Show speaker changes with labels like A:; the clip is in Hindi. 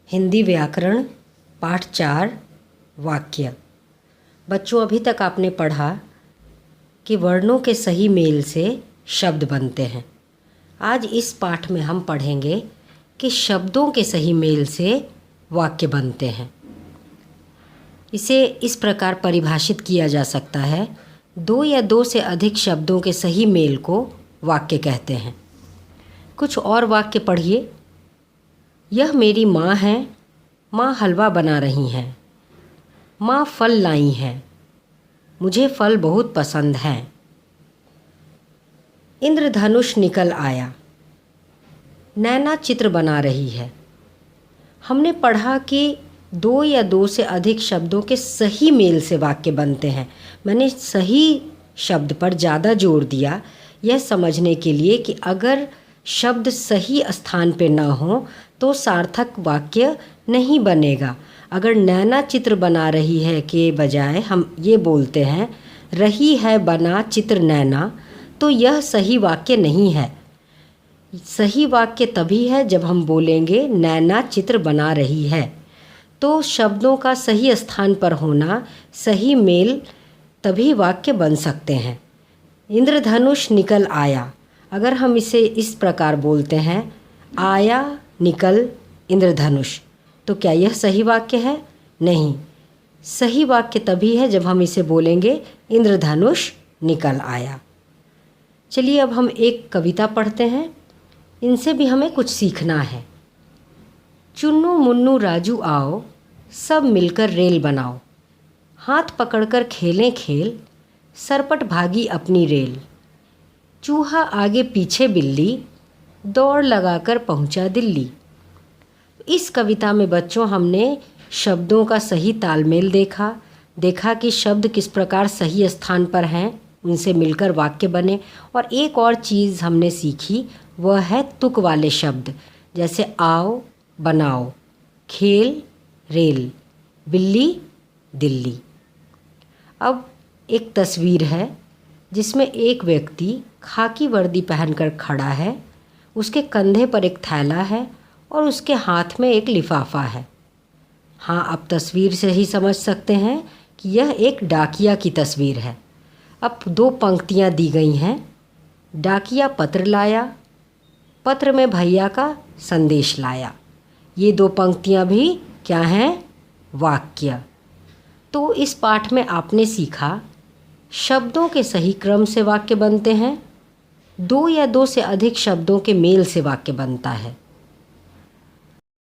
A: हिंदी व्याकरण पाठ 4 वाक्य। बच्चों, अभी तक आपने पढ़ा कि वर्णों के सही मेल से शब्द बनते हैं। आज इस पाठ में हम पढ़ेंगे कि शब्दों के सही मेल से वाक्य बनते हैं। इसे इस प्रकार परिभाषित किया जा सकता है, दो या दो से अधिक शब्दों के सही मेल को वाक्य कहते हैं। कुछ और वाक्य पढ़िए। यह मेरी माँ है, माँ हलवा बना रही हैं। माँ फल लाई हैं, मुझे फल बहुत पसंद हैं। इंद्रधनुष निकल आया, नैना चित्र बना रही है। हमने पढ़ा कि दो या दो से अधिक शब्दों के सही मेल से वाक्य बनते हैं। मैंने सही शब्द पर ज़्यादा जोर दिया यह समझने के लिए कि अगर शब्द सही स्थान पे ना हो तो सार्थक वाक्य नहीं बनेगा। अगर नैना चित्र बना रही है के बजाय हम ये बोलते हैं रही है बना चित्र नैना, तो यह सही वाक्य नहीं है। सही वाक्य तभी है जब हम बोलेंगे नैना चित्र बना रही है। तो शब्दों का सही स्थान पर होना, सही मेल, तभी वाक्य बन सकते हैं। इंद्रधनुष निकल आया, अगर हम इसे इस प्रकार बोलते हैं आया निकल इंद्रधनुष, तो क्या यह सही वाक्य है? नहीं। सही वाक्य तभी है जब हम इसे बोलेंगे इंद्रधनुष निकल आया। चलिए अब हम एक कविता पढ़ते हैं, इनसे भी हमें कुछ सीखना है। चुन्नू मुन्नू राजू आओ, सब मिलकर रेल बनाओ। हाथ पकड़कर खेलें खेल, सरपट भागी अपनी रेल। चूहा आगे पीछे बिल्ली, दौड़ लगाकर पहुंचा दिल्ली। इस कविता में बच्चों हमने शब्दों का सही तालमेल देखा कि शब्द किस प्रकार सही स्थान पर हैं, उनसे मिलकर वाक्य बने। और एक और चीज़ हमने सीखी, वह है तुक वाले शब्द, जैसे आओ बनाओ, खेल रेल, बिल्ली दिल्ली। अब एक तस्वीर है जिसमें एक व्यक्ति खाकी वर्दी पहनकर खड़ा है, उसके कंधे पर एक थैला है और उसके हाथ में एक लिफाफा है। हाँ, आप तस्वीर से ही समझ सकते हैं कि यह एक डाकिया की तस्वीर है। अब दो पंक्तियाँ दी गई हैं। डाकिया पत्र लाया, पत्र में भैया का संदेश लाया। ये दो पंक्तियाँ भी क्या हैं? वाक्य। तो इस पाठ में आपने सीखा शब्दों के सही क्रम से वाक्य बनते हैं, दो या दो से अधिक शब्दों के मेल से वाक्य बनता है।